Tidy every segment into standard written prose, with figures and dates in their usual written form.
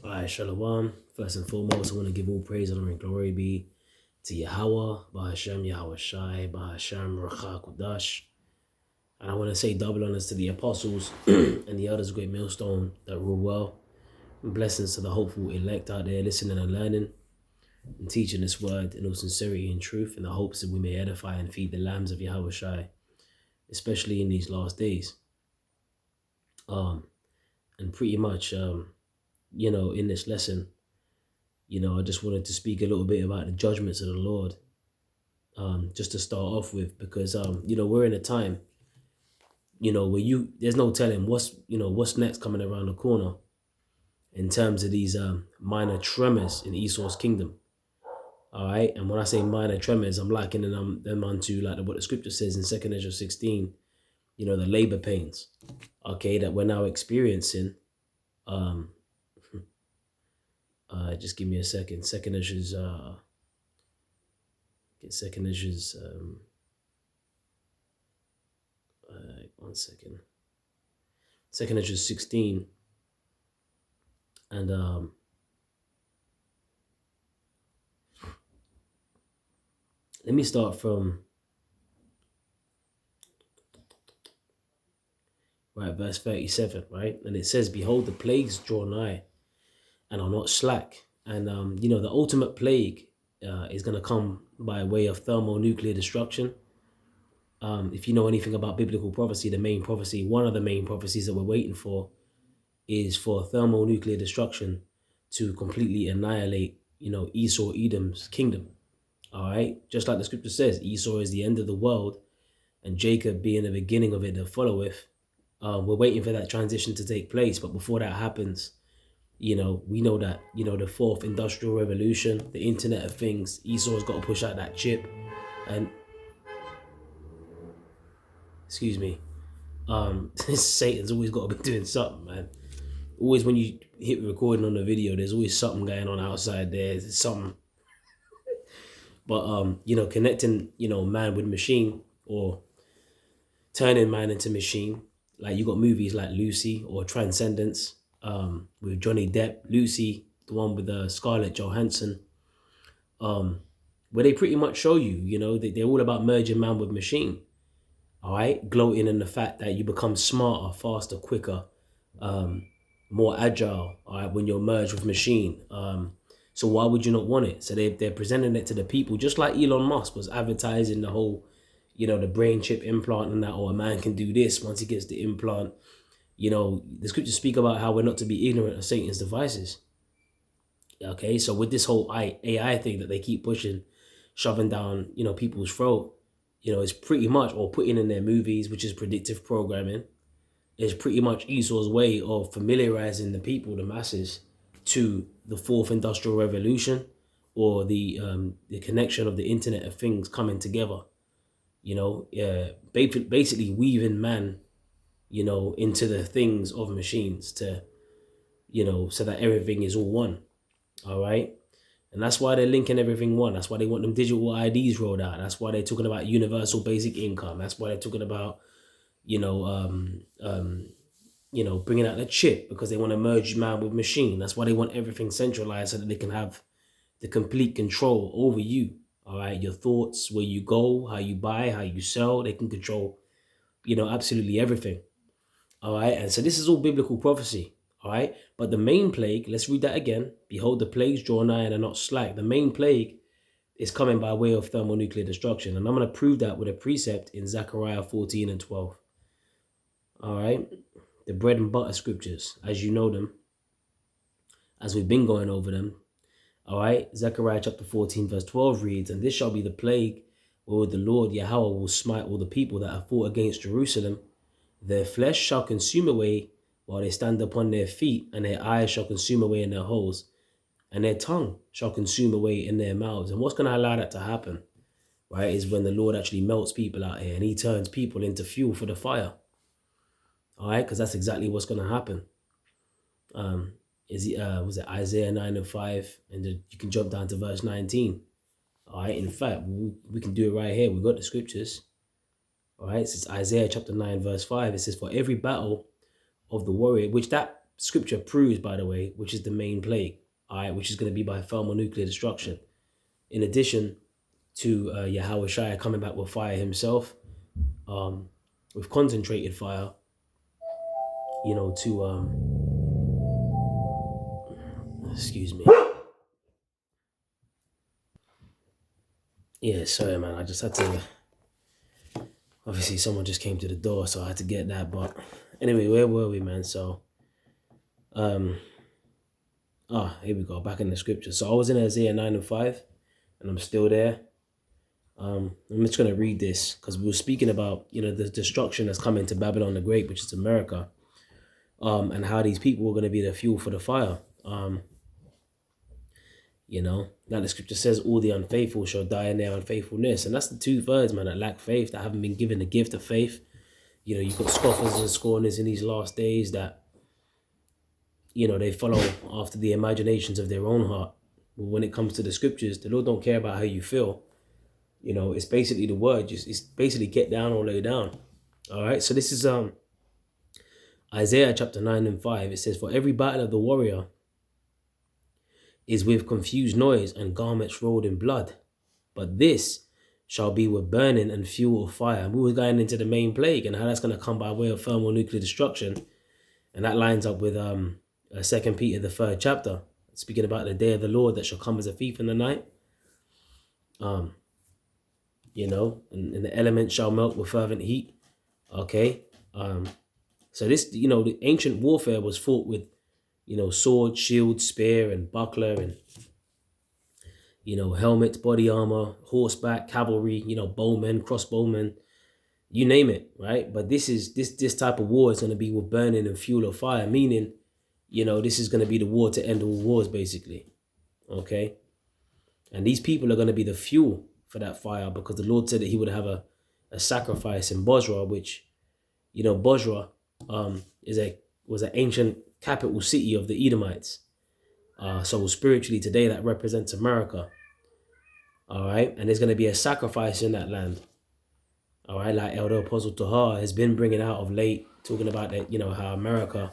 Alright, Shalom. First and foremost, I want to give all praise, honor, and glory be to Yahweh, Bahashem, Yahweh Shai, Bahashem, Racha, Kudash. And I want to say double honors to the apostles and the others, great millstone that rule well. And blessings to the hopeful elect out there listening and learning and teaching this word in all sincerity and truth in the hopes that we may edify and feed the lambs of Yahweh Shai, especially in these last days. And pretty much, in this lesson, I just wanted to speak a little bit about the judgments of the Lord, just to start off with, because, we're in a time, where there's no telling what's next coming around the corner in terms of these minor tremors in Esau's kingdom. All right. And when I say minor tremors, I'm likening them onto like what the scripture says in 2 Ezra 16, the labor pains, okay, that we're now experiencing. Just give me a second. Second Ezra's 1 second. Second Ezra 16. And let me start from verse 37, right? And it says, "Behold, the plagues draw nigh and are not slack." And the ultimate plague is going to come by way of thermonuclear destruction. If you know anything about biblical prophecy, one of the main prophecies that we're waiting for is for thermonuclear destruction to completely annihilate, Esau, Edom's kingdom. All right. Just like the scripture says, Esau is the end of the world and Jacob being the beginning of it that followeth. We're waiting for that transition to take place. But before that happens, we know that, the fourth industrial revolution, the Internet of Things, Esau's got to push out that chip. And excuse me, Satan's always got to be doing something, man. Always when you hit recording on the video, there's always something going on outside there. There's something. But connecting, man with machine, or turning man into machine. Like you got movies like Lucy or Transcendence, with Johnny Depp. Lucy, the one with Scarlett Johansson, where they pretty much show you, they're all about merging man with machine. All right, gloating in the fact that you become smarter, faster, quicker, more agile. All right, when you're merged with machine. So why would you not want it? So they're presenting it to the people, just like Elon Musk was advertising the whole, the brain chip implant and that, or a man can do this once he gets the implant. The scriptures speak about how we're not to be ignorant of Satan's devices. Okay, so with this whole AI thing that they keep pushing, shoving down, people's throat, it's pretty much, or putting in their movies, which is predictive programming, is pretty much Esau's way of familiarizing the people, the masses, to the fourth industrial revolution, or the connection of the Internet of Things coming together. Basically weaving man, into the things of machines to, so that everything is all one. All right. And that's why they're linking everything one. That's why they want them digital IDs rolled out. That's why they're talking about universal basic income. That's why they're talking about, bringing out the chip, because they want to merge man with machine. That's why they want everything centralized so that they can have the complete control over you. All right. Your thoughts, where you go, how you buy, how you sell. They can control, absolutely everything. All right. And so this is all biblical prophecy. All right. But the main plague, let's read that again. "Behold, the plagues draw nigh and are not slack." The main plague is coming by way of thermonuclear destruction. And I'm going to prove that with a precept in Zechariah 14 and 12. All right. The bread and butter scriptures, as you know them, as we've been going over them. All right. Zechariah chapter 14 verse 12 reads, "And this shall be the plague wherewith the Lord Yahweh will smite all the people that have fought against Jerusalem. Their flesh shall consume away while they stand upon their feet, and their eyes shall consume away in their holes, and their tongue shall consume away in their mouths." And what's going to allow that to happen, right, is when the Lord actually melts people out here and he turns people into fuel for the fire. All right, because that's exactly what's going to happen. Was it Isaiah 9 and 5? And you can jump down to verse 19. All right, in fact, we can do it right here. We've got the scriptures. All right, it's Isaiah chapter 9 verse 5. It says, "For every battle of the warrior," which that scripture proves, by the way, which is the main plague, all right, which is going to be by thermonuclear destruction. In addition to Yahweh Shai coming back with fire himself, with concentrated fire, to excuse me. Yeah, sorry, man. I just had to. Obviously, someone just came to the door, so I had to get that. But anyway, where were we, man? So, here we go. Back in the scripture. So I was in Isaiah 9:5, and I'm still there. I'm just gonna read this because we were speaking about the destruction that's coming to Babylon the Great, which is America, and how these people are gonna be the fuel for the fire. Like the scripture says, all the unfaithful shall die in their unfaithfulness. And that's the 2/3, man, that lack faith, that haven't been given the gift of faith. You've got scoffers and scorners in these last days that, they follow after the imaginations of their own heart. But when it comes to the scriptures, the Lord don't care about how you feel. It's basically the word. It's basically get down or lay down. All right. So this is Isaiah chapter 9:5. It says, for every battle of the warrior is with confused noise and garments rolled in blood. But this shall be with burning and fuel of fire. And we were going into the main plague and how that's going to come by way of thermonuclear destruction. And that lines up with 2 Peter, the 3rd chapter, speaking about the day of the Lord that shall come as a thief in the night. And the elements shall melt with fervent heat. Okay. So this, the ancient warfare was fought with sword, shield, spear, and buckler, and helmet, body armor, horseback, cavalry, bowmen, crossbowmen, you name it, right? But this type of war is going to be with burning and fuel of fire, meaning, this is going to be the war to end all wars, basically. Okay. And these people are going to be the fuel for that fire, because the Lord said that he would have a sacrifice in Bozrah, which, Bozrah was an ancient capital city of the Edomites. So spiritually today that represents America. All right. And there's going to be a sacrifice in that land. All right. Like Elder Apostle Tahar has been bringing out of late, talking about that, how America,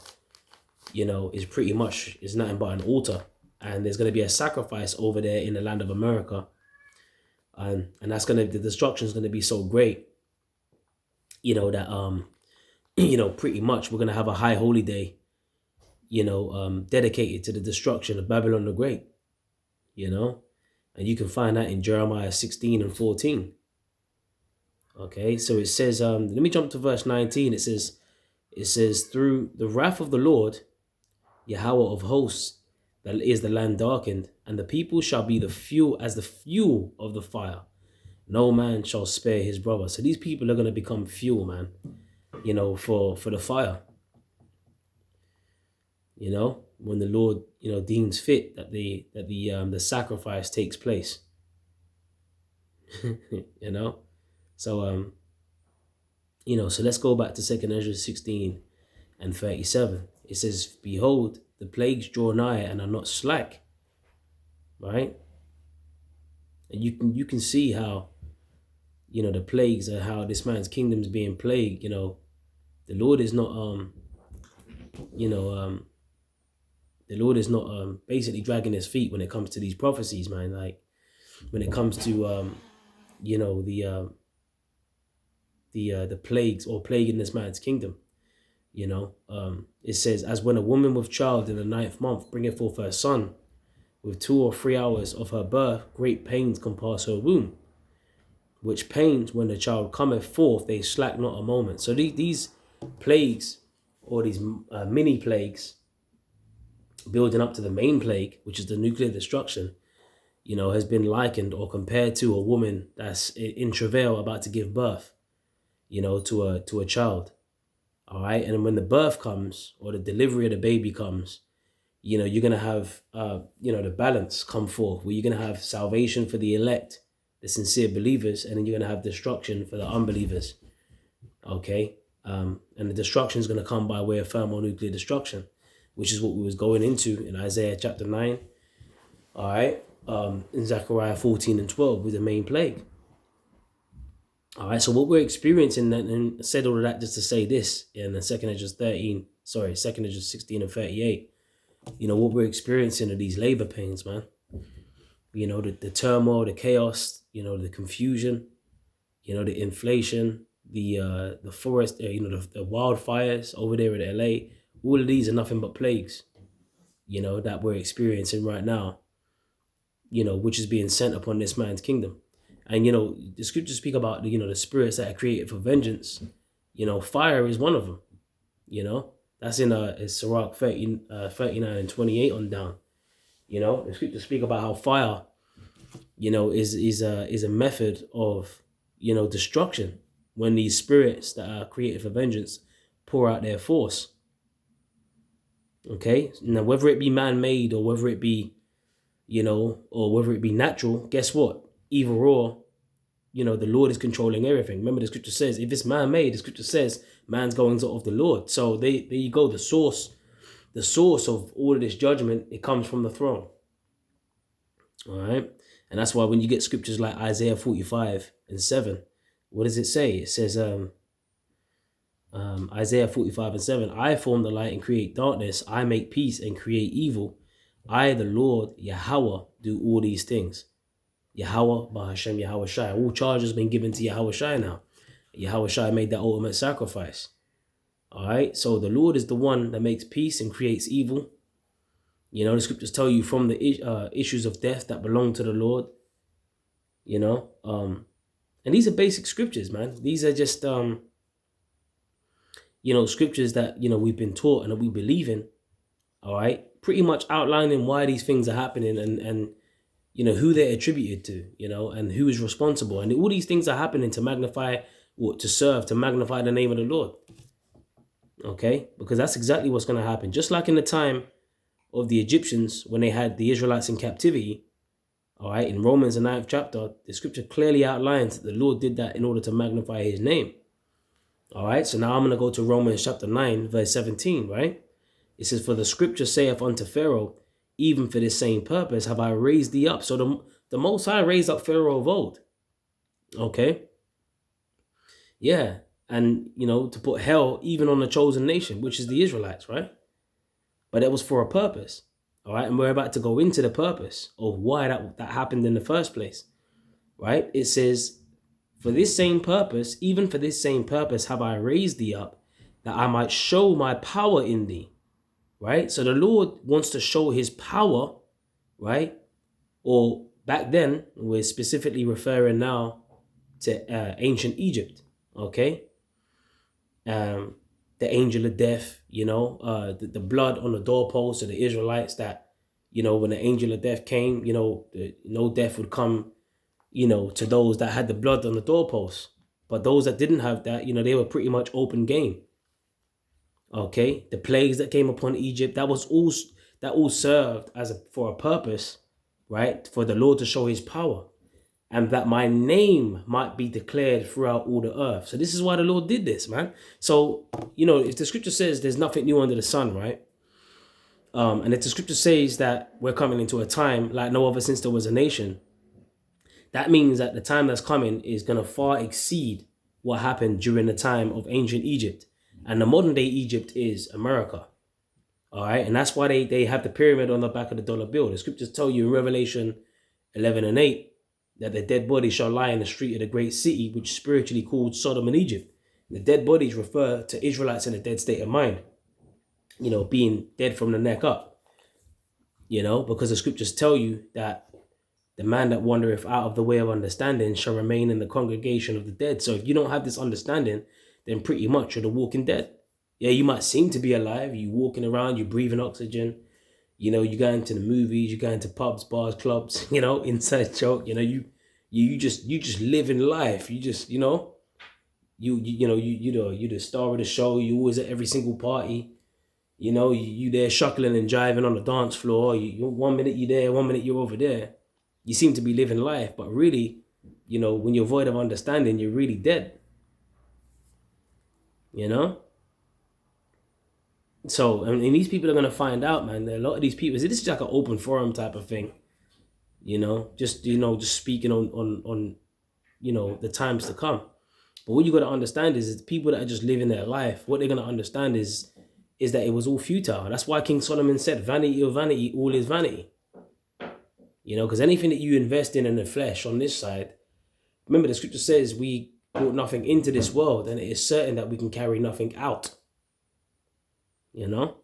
is pretty much, is nothing but an altar. And there's going to be a sacrifice over there in the land of America. And that's the destruction is going to be so great, that, pretty much we're going to have a high holy day, dedicated to the destruction of Babylon the Great, and you can find that in Jeremiah 16 and 14. Okay, so it says, let me jump to verse 19. It says, through the wrath of the Lord, Yahweh of hosts, that is the land darkened, and the people shall be the fuel of the fire. No man shall spare his brother. So these people are going to become fuel, man, for the fire. When the Lord, deems fit that the sacrifice takes place. So so let's go back to 2 Ezra 16 and 37. It says, behold, the plagues draw nigh and are not slack. Right? And you can see how, the plagues are how this man's kingdom is being plagued. The Lord is not the Lord is not basically dragging his feet when it comes to these prophecies, man. Like when it comes to the plagues or plague in this man's kingdom. It says, as when a woman with child in the 9th month bringeth forth her son, with 2 or 3 hours of her birth, great pains compass her womb. Which pains, when the child cometh forth, they slack not a moment. So these plagues, or these mini plagues, building up to the main plague, which is the nuclear destruction, has been likened or compared to a woman that's in travail about to give birth, to a child. All right. And when the birth comes, or the delivery of the baby comes, you're going to have, the balance come forth, where you're going to have salvation for the elect, the sincere believers, and then you're going to have destruction for the unbelievers. Okay. And the destruction is going to come by way of thermonuclear destruction, which is what we was going into in Isaiah chapter 9. All right. In Zechariah 14 and 12 with the main plague. All right. So what we're experiencing, and said all of that just to say this in the 2 Ezra sorry, 2nd Esdras 16 and 38. You know, what we're experiencing are these labor pains, man. You know, the turmoil, the chaos, you know, the confusion, you know, the inflation, the forest, you know, the wildfires over there in LA. All of these are nothing but plagues, you know, that we're experiencing right now, you know, which is being sent upon this man's kingdom. And, you know, the scriptures speak about, you know, the spirits that are created for vengeance. You know, fire is one of them, you know. That's in Sirach 39 and 28 on down. You know, the scriptures speak about how fire, you know, is a method of, you know, destruction when these spirits that are created for vengeance pour out their force. Okay, now whether it be man-made or whether it be, you know, or whether it be natural, guess what? Either or, you know, the Lord is controlling everything. Remember, the scripture says, if it's man-made, the scripture says man's goings are of the Lord. So there you go. The source of all of this judgment, it comes from the throne. All right. And that's why when you get scriptures like Isaiah 45 and 7, what does it say? It says, Isaiah 45 and 7, I form the light and create darkness. I make peace and create evil. I, the Lord, Yahweh, do all these things. Yahweh, Bahashem, Yahweh Shai. All charges have been given to Yahweh Shai now. Yahweh Shai made that ultimate sacrifice. All right. So the Lord is the one that makes peace and creates evil. You know, the scriptures tell you from the issues of death that belong to the Lord. You know, and these are basic scriptures, man. These are just, you know, scriptures that, you know, we've been taught and that we believe in. All right. Pretty much outlining why these things are happening and you know, who they're attributed to, you know, and who is responsible. And all these things are happening to magnify, or to magnify the name of the Lord. Okay? Because that's exactly what's going to happen. Just like in the time of the Egyptians, when they had the Israelites in captivity, all right, in Romans, the 9th chapter, the scripture clearly outlines that the Lord did that in order to magnify his name. All right? So now I'm going to go to Romans chapter 9, verse 17, right? It says, for the scripture saith unto Pharaoh, even for this same purpose have I raised thee up. So the Most High raised up Pharaoh of old. Okay? Yeah. And, you know, to put hell even on the chosen nation, which is the Israelites, right? But it was for a purpose. All right? And we're about to go into the purpose of why that happened in the first place. Right? It says, for this same purpose, even for this same purpose have I raised thee up, that I might show my power in thee. Right? So the Lord wants to show his power, right? Or back then, we're specifically referring now to ancient Egypt, okay? The angel of death, you know, the blood on the doorpost of the Israelites that, you know, when the angel of death came, you know, no death would come, you know, to those that had the blood on the doorpost. But those that didn't have that, you know, they were pretty much open game. Okay, the plagues that came upon Egypt, that all served for a purpose, right? For the Lord to show his power, and that my name might be declared throughout all the earth. So this is why the Lord did this, man. So, you know, if the scripture says there's nothing new under the sun, right? And if the scripture says that we're coming into a time like no other since there was a nation, that means that the time that's coming is going to far exceed what happened during the time of ancient Egypt. And the modern day Egypt is America. All right. And that's why they have the pyramid on the back of the dollar bill. The scriptures tell you in Revelation 11 and 8 that the dead bodies shall lie in the street of the great city, which is spiritually called Sodom and Egypt. The dead bodies refer to Israelites in a dead state of mind, you know, being dead from the neck up, you know, because the scriptures tell you that the man that wandereth out of the way of understanding shall remain in the congregation of the dead. So if you don't have this understanding, then pretty much you're the walking dead. Yeah, you might seem to be alive. You walking around, you breathing oxygen. You know, you go into the movies, you go into pubs, bars, clubs. You know, inside joke. You know, you just living life. You just, you know, you the star of the show. You always at every single party. You know, you there shuckling and jiving on the dance floor. You 1 minute you there, 1 minute you're over there. You seem to be living life, but really, you know, when you're void of understanding, you're really dead. You know? So, and these people are going to find out, man. A lot of these people, this is like an open forum type of thing. You know, just speaking on you know, the times to come. But what you got to understand is the people that are just living their life, what they're going to understand is is that it was all futile. That's why King Solomon said, vanity of vanity, all is vanity. You know, because anything that you invest in the flesh on this side, remember the scripture says we brought nothing into this world, and it is certain that we can carry nothing out. You know?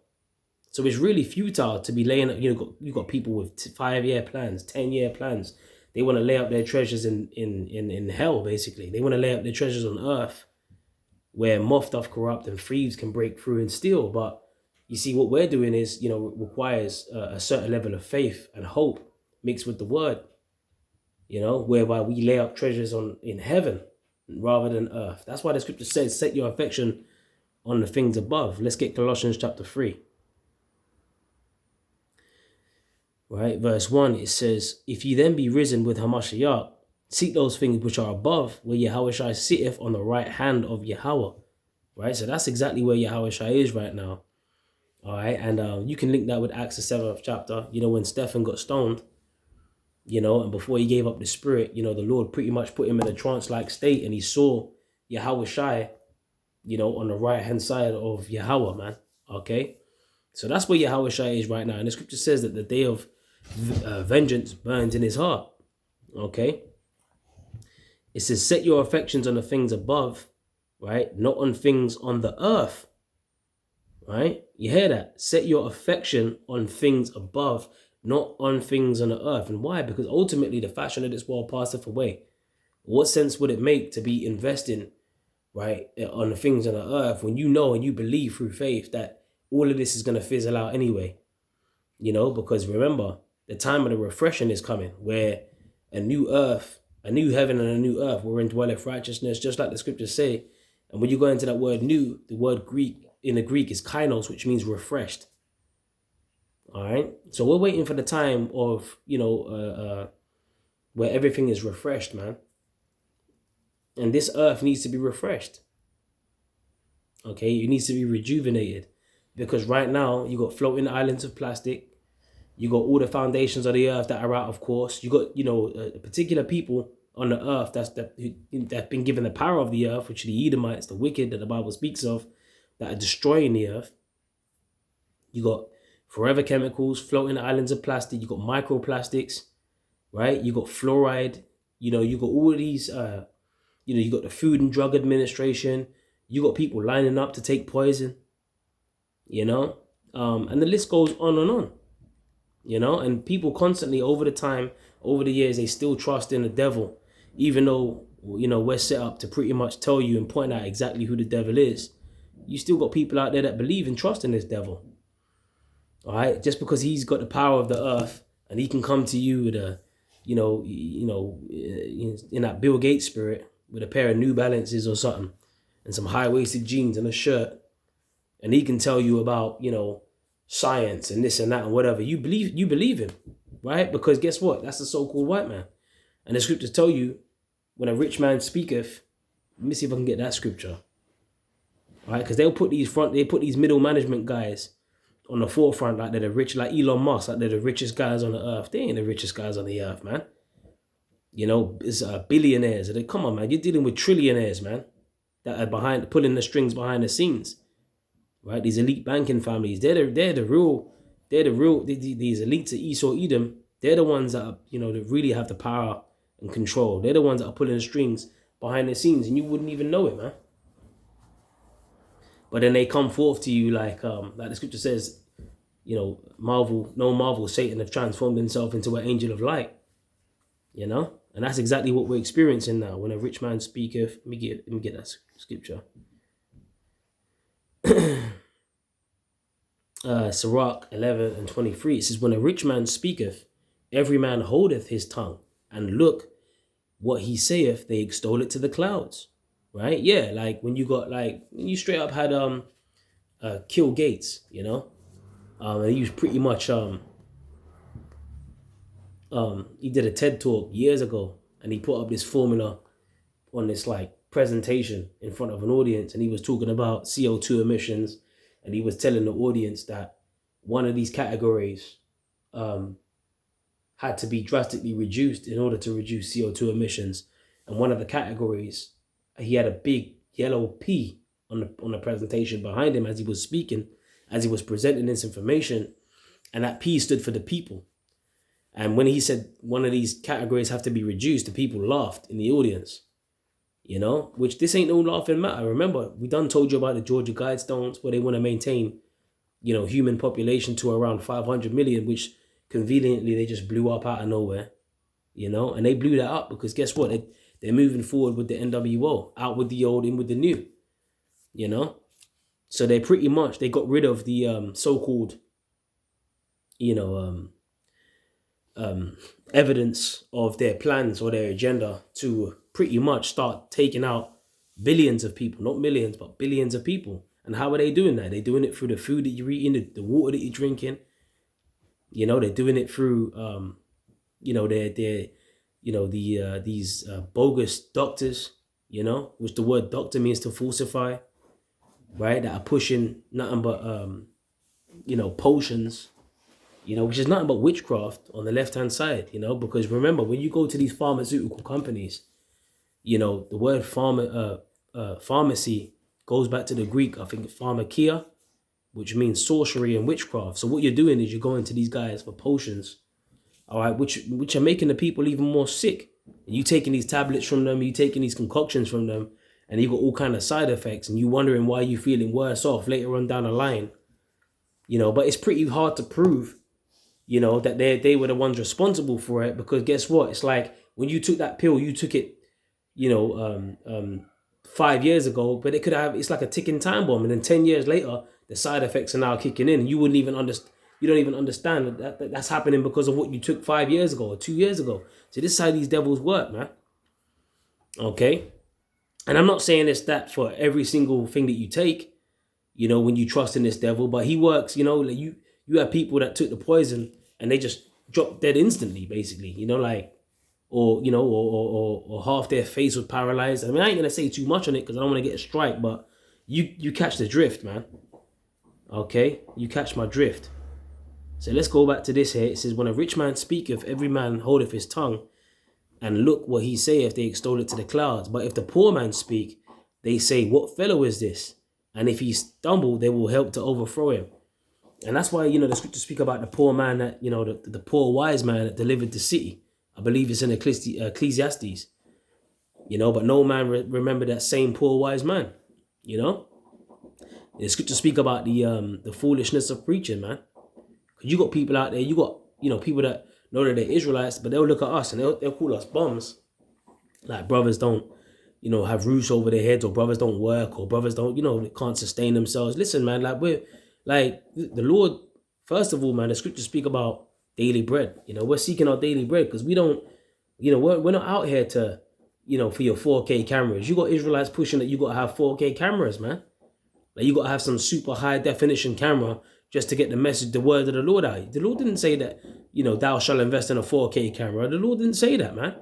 So it's really futile to be laying up, you got people with 5-year plans, 10-year plans. They want to lay up their treasures in hell, basically. They want to lay up their treasures on earth where moth doth corrupt and thieves can break through and steal. But you see, what we're doing is, requires a certain level of faith and hope mixed with the word, whereby we lay up treasures in heaven rather than earth. That's why the scripture says, set your affection on the things above. Let's get Colossians chapter 3. Right, verse 1, it says, if ye then be risen with Hamashiach, seek those things which are above, where Yahushua sitteth on the right hand of Yahweh. Right, so that's exactly where Yahushua is right now. All right, and you can link that with Acts the 7th chapter, when Stephen got stoned, and before he gave up the spirit, the Lord pretty much put him in a trance-like state, and he saw Yahushua, on the right-hand side of Yahweh, man. Okay, so that's where Yahushua is right now. And the scripture says that the day of vengeance burns in his heart. Okay, it says, set your affections on the things above, right? Not on things on the earth, right? You hear that? Set your affection on things above, not on things on the earth. And why? Because ultimately the fashion of this world passeth away. What sense would it make to be investing, right, on the things on the earth when you know and you believe through faith that all of this is going to fizzle out anyway? Because remember, the time of the refreshing is coming, where a new earth, a new heaven and a new earth wherein dwelleth righteousness, just like the scriptures say. And when you go into that word new, the word in the Greek is kainos, which means refreshed. All right. So we're waiting for the time of, where everything is refreshed, man. And this earth needs to be refreshed. Okay. It needs to be rejuvenated, because right now you got floating islands of plastic. You got all the foundations of the earth that are out of course. You got, particular people on the earth that's been given the power of the earth, which are the Edomites, the wicked that the Bible speaks of, that are destroying the earth. You got forever chemicals, floating islands of plastic. You got microplastics, right? You got fluoride. You got all of these, you got the Food and Drug Administration. You got people lining up to take poison, and the list goes on and on. And people constantly over the years, they still trust in the devil, even though, we're set up to pretty much tell you and point out exactly who the devil is. You still got people out there that believe and trust in this devil. All right. Just because he's got the power of the earth and he can come to you with in that Bill Gates spirit with a pair of New Balances or something and some high-waisted jeans and a shirt. And he can tell you about, science and this and that and whatever. You believe him, right? Because guess what? That's the so-called white man. And the scriptures tell you, when a rich man speaketh, let me see if I can get that scripture. All right, because they put these middle management guys on the forefront like they're the rich, like Elon Musk, like they're the richest guys on the earth. They ain't the richest guys on the earth, man. It's billionaires. Come on, man. You're dealing with trillionaires, man, that are pulling the strings behind the scenes. Right, these elite banking families, they're the real, these elites of Esau Edom, they're the ones that are, that really have the power and control. They're the ones that are pulling the strings behind the scenes, and you wouldn't even know it, man. But then they come forth to you like the scripture says, marvel, Satan have transformed himself into an angel of light, and that's exactly what we're experiencing now. When a rich man speaketh, let me get that scripture. Sirach 11:23, it says, when a rich man speaketh, every man holdeth his tongue, and look what he saith, they extol it to the clouds. Right? Yeah, like when you straight up had Kill Gates, and he was pretty much he did a TED talk years ago, and he put up this formula on this presentation in front of an audience, and he was talking about CO2 emissions. And he was telling the audience that one of these categories had to be drastically reduced in order to reduce CO2 emissions. And one of the categories, he had a big yellow P on the presentation behind him as he was speaking. as he was presenting this information. And that P stood for the people. And when he said one of these categories have to be reduced, the people laughed in the audience. You know, which this ain't no laughing matter. Remember, we done told you about the Georgia Guidestones, where they want to maintain, you know, human population to around 500 million, which conveniently they just blew up out of nowhere. You know, and they blew that up because guess what? They're moving forward with the NWO, out with the old, in with the new. You know, so they pretty much, they got rid of the so-called, you know, evidence of their plans or their agenda to pretty much start taking out billions of people, not millions, but billions of people. And how are they doing that? They're doing it through the food that you're eating, the water that you're drinking. You know, they're doing it through, you know, these bogus doctors, you know, which the word doctor means to falsify, right? That are pushing nothing but, you know, potions, you know, which is nothing but witchcraft on the left-hand side, you know, because remember, when you go to these pharmaceutical companies, you know, the word pharmacy goes back to the Greek, I think, pharmakia, which means sorcery and witchcraft. So what you're doing is you're going to these guys for potions, all right, which are making the people even more sick. And you taking these tablets from them, you taking these concoctions from them, and you got all kind of side effects, and you wondering why you're feeling worse off later on down the line, you know. But it's pretty hard to prove, you know, that they were the ones responsible for it, because guess what? It's like when you took that pill, you took it, you know, 5 years ago, but it could have, it's like a ticking time bomb. And then 10 years later, the side effects are now kicking in. And you wouldn't even understand, you don't even understand that that's happening because of what you took 5 years ago or 2 years ago. So this is how these devils work, man. Okay. And I'm not saying it's that for every single thing that you take, you know, when you trust in this devil, but he works, you know, like you have people that took the poison and they just dropped dead instantly, basically, you know, like, or, you know, or half their face was paralyzed. I mean, I ain't gonna say too much on it because I don't want to get a strike, but you catch the drift, man. Okay, you catch my drift. So let's go back to this here. It says, when a rich man speaketh, every man holdeth his tongue, and look what he saith, they extol it to the clouds. But if the poor man speak, they say, what fellow is this? And if he stumble, they will help to overthrow him. And that's why, you know, the scriptures speak about the poor man that, you know, the poor wise man that delivered the city. I believe it's in Ecclesiastes, you know, but no man remember that same poor wise man, you know. The scriptures speak about the foolishness of preaching, man. Because you got people out there, you got, you know, people that know that they're Israelites, but they'll look at us and they'll call us bums. Like brothers don't, you know, have roofs over their heads, or brothers don't work, or brothers don't, you know, can't sustain themselves. Listen, man, like we're, like the Lord, first of all, man, the scriptures speak about daily bread. You know, we're seeking our daily bread because we don't, you know, we're not out here to, you know, for your 4K cameras. You got Israelites pushing that you got to have 4K cameras, man. Like you got to have some super high definition camera just to get the message, the word of the Lord out. The Lord didn't say that, you know, thou shalt invest in a 4K camera. The Lord didn't say that, man.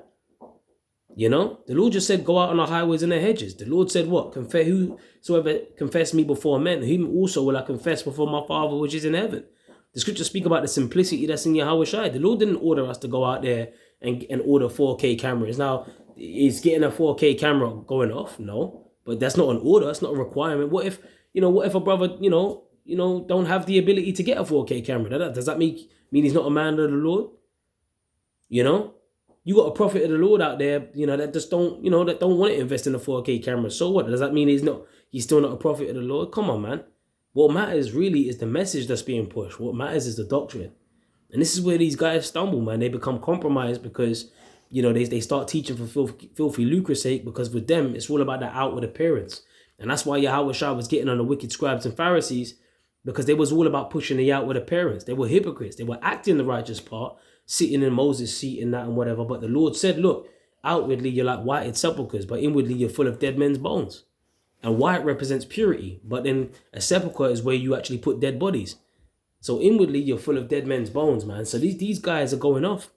You know, the Lord just said, go out on the highways and the hedges. The Lord said what? Whosoever confess me before men, him also will I confess before my Father which is in heaven. The scriptures speak about the simplicity that's in Yahweh Shai. The Lord didn't order us to go out there and order 4K cameras. Now, is getting a 4K camera going off? No, but that's not an order. That's not a requirement. What if a brother, you know, don't have the ability to get a 4K camera? Does that mean he's not a man of the Lord? You know, you got a prophet of the Lord out there, you know, that just don't, you know, that don't want to invest in a 4K camera. So what? Does that mean he's still not a prophet of the Lord? Come on, man. What matters really is the message that's being pushed. What matters is the doctrine. And this is where these guys stumble, man. They become compromised because, you know, they start teaching for filthy lucre's sake, because with them, it's all about the outward appearance. And that's why Yahweh Shai was getting on the wicked scribes and Pharisees, because they was all about pushing the outward appearance. They were hypocrites. They were acting the righteous part, sitting in Moses' seat and that and whatever. But the Lord said, look, outwardly you're like whited sepulchres, but inwardly you're full of dead men's bones. And white represents purity, but then a sepulchre is where you actually put dead bodies. So inwardly, you're full of dead men's bones, man. So these guys are going off.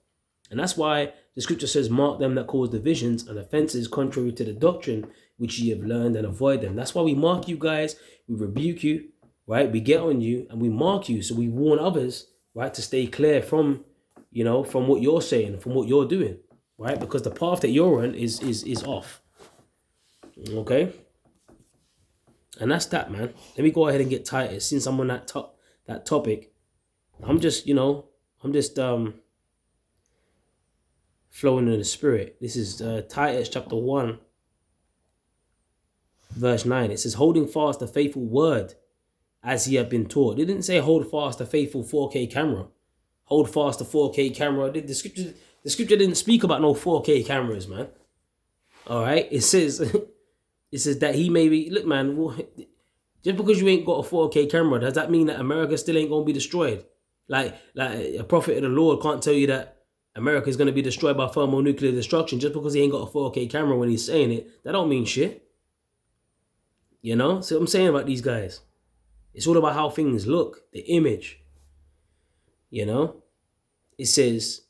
And that's why the scripture says, mark them that cause divisions and offenses contrary to the doctrine which ye have learned, and avoid them. That's why we mark you guys, we rebuke you, right? We get on you and we mark you. So we warn others, right, to stay clear from, you know, from what you're saying, from what you're doing, right? Because the path that you're on is off. Okay? And that's that, man. Let me go ahead and get Titus. Since I'm on that topic, I'm just, flowing in the spirit. This is Titus chapter 1, verse 9. It says, holding fast the faithful word as he had been taught. It didn't say hold fast the faithful 4K camera. Hold fast the 4K camera. The scripture didn't speak about no 4K cameras, man. All right. It says that he may be, look, man, just because you ain't got a 4K camera, does that mean that America still ain't going to be destroyed? Like a prophet of the Lord can't tell you that America is going to be destroyed by thermonuclear destruction just because he ain't got a 4K camera when he's saying it. That don't mean shit. You know? See what I'm saying about these guys? It's all about how things look, the image. You know? It says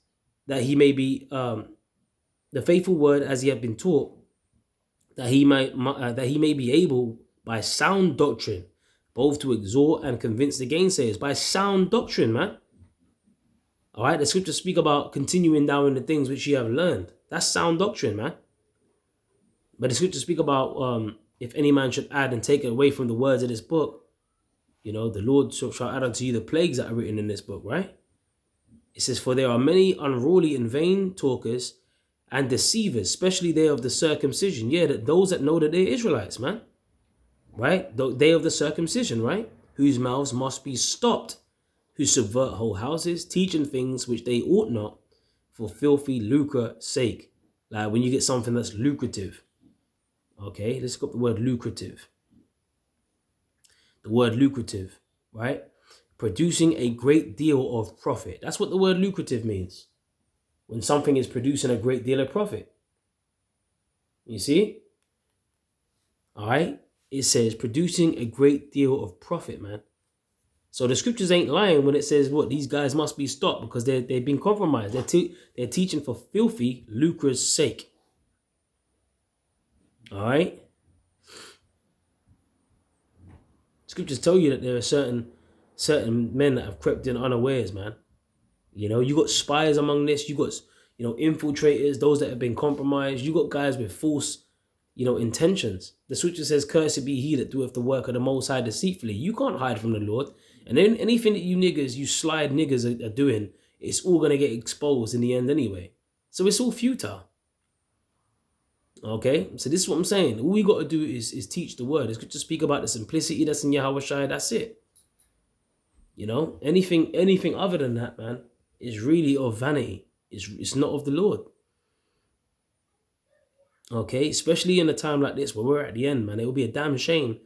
that he may be the faithful word as he had been taught, that he may be able by sound doctrine both to exhort and convince the gainsayers. By sound doctrine, man. All right, the scriptures speak about continuing down in the things which you have learned. That's sound doctrine, man. But the scriptures speak about if any man should add and take away from the words of this book, the Lord shall add unto you the plagues that are written in this book, right? It says, for there are many unruly and vain talkers and deceivers, especially they of the circumcision. Yeah, those that know that they're Israelites, man. Right? They of the circumcision, right? Whose mouths must be stopped, who subvert whole houses, teaching things which they ought not, for filthy lucre sake. Like when you get something that's lucrative. Okay, let's go up the word lucrative. The word lucrative, right? Producing a great deal of profit. That's what the word lucrative means. When something is producing a great deal of profit. You see? All right? It says producing a great deal of profit, man. So the scriptures ain't lying when it says what these guys must be stopped because they've been compromised. They're teaching for filthy lucre's sake. All right. Scriptures tell you that there are certain men that have crept in unawares, man. You got spies among this. You got infiltrators, those that have been compromised. You got guys with false intentions. The scripture says, cursed be he that doeth the work of the Most High deceitfully. You can't hide from the Lord. And then anything that you slide niggas are doing, it's all going to get exposed in the end anyway. So it's all futile. Okay? So this is what I'm saying. All we got to do is teach the word. The scripture speak about the simplicity that's in Yahweh Shai. That's it. Anything other than that, man, is really of vanity. It's not of the Lord. Okay, especially in a time like this where we're at the end, man, it would be a damn shame,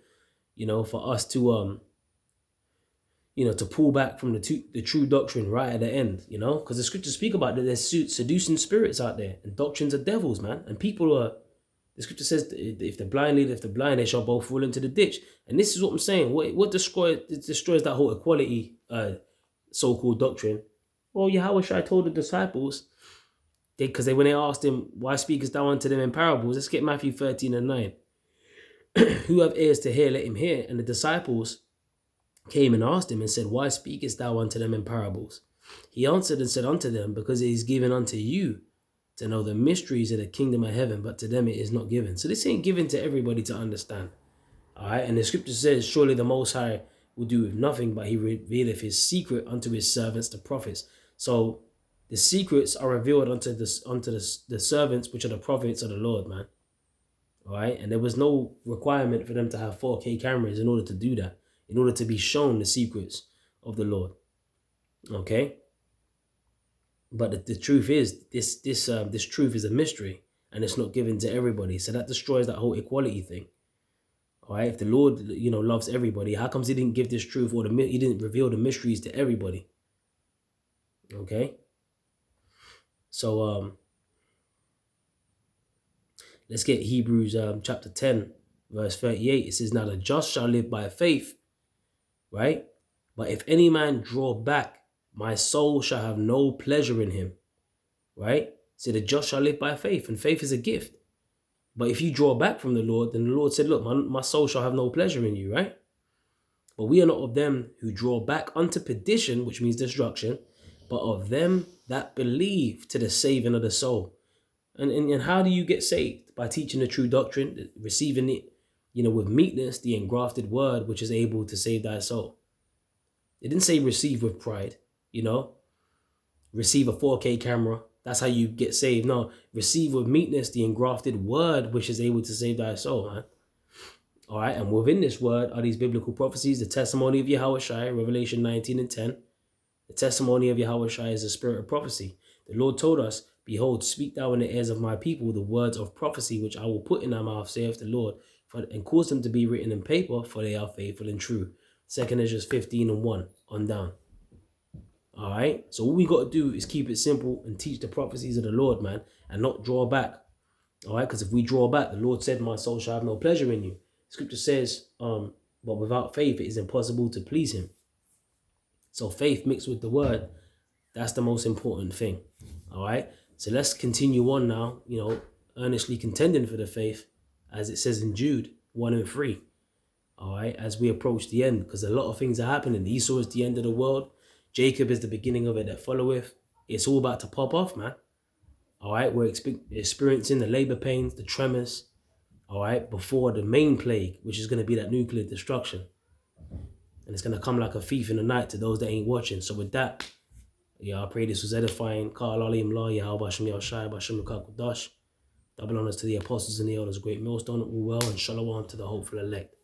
for us to to pull back from the true doctrine right at the end, because the scriptures speak about that there's seducing spirits out there and doctrines of devils, man, and the scripture says if the blind lead, if the blind, they shall both fall into the ditch. And this is what I'm saying. What destroys that whole equality so-called doctrine? Well, Yahweh Shai told the disciples. Because when they asked him, why speakest thou unto them in parables? Let's get Matthew 13 and 9. Who have ears to hear, let him hear. And the disciples came and asked him and said, why speakest thou unto them in parables? He answered and said unto them, because it is given unto you to know the mysteries of the kingdom of heaven, but to them it is not given. So this ain't given to everybody to understand. All right. And the scripture says, surely the Most High will do with nothing, but he revealeth his secret unto his servants, the prophets. So the secrets are revealed unto the servants, which are the prophets of the Lord, man. All right. And there was no requirement for them to have 4K cameras in order to do that, in order to be shown the secrets of the Lord. Okay. But the truth is, this truth is a mystery, and it's not given to everybody. So that destroys that whole equality thing. All right. If the Lord, loves everybody, how comes he didn't give this truth, or he didn't reveal the mysteries to everybody? Okay. So let's get Hebrews chapter 10, verse 38. It says, now the just shall live by faith, right? But if any man draw back, my soul shall have no pleasure in him, right? So the just shall live by faith, and faith is a gift. But if you draw back from the Lord, then the Lord said, look, my soul shall have no pleasure in you, right? But we are not of them who draw back unto perdition, which means destruction, but of them that believe to the saving of the soul. And how do you get saved? By teaching the true doctrine, receiving it, with meekness, the engrafted word, which is able to save thy soul. It didn't say receive with pride, receive a 4K camera. That's how you get saved. No, receive with meekness the engrafted word, which is able to save thy soul, man. All right, and within this word are these biblical prophecies, the testimony of Yahushua, Revelation 19 and 10. The testimony of Yahushua is the spirit of prophecy. The Lord told us, behold, speak thou in the ears of my people the words of prophecy, which I will put in their mouth, saith the Lord, and cause them to be written in paper, for they are faithful and true. 2 Ezra 15 and 1 on down. All right, so all we got to do is keep it simple and teach the prophecies of the Lord, man, and not draw back. All right, because if we draw back, the Lord said, my soul shall have no pleasure in you. Scripture says, but without faith, it is impossible to please him. So faith mixed with the word, that's the most important thing. All right, so let's continue on now, earnestly contending for the faith, as it says in Jude 1 and 3. All right, as we approach the end, because a lot of things are happening. Esau is the end of the world. Jacob is the beginning of it that followeth. It's all about to pop off, man. All right, we're experiencing the labor pains, the tremors, all right, before the main plague, which is going to be that nuclear destruction. And it's going to come like a thief in the night to those that ain't watching. So with that, I pray this was edifying. Double honors to the apostles and the elders, great millstone, all well, and shalom to the hopeful elect.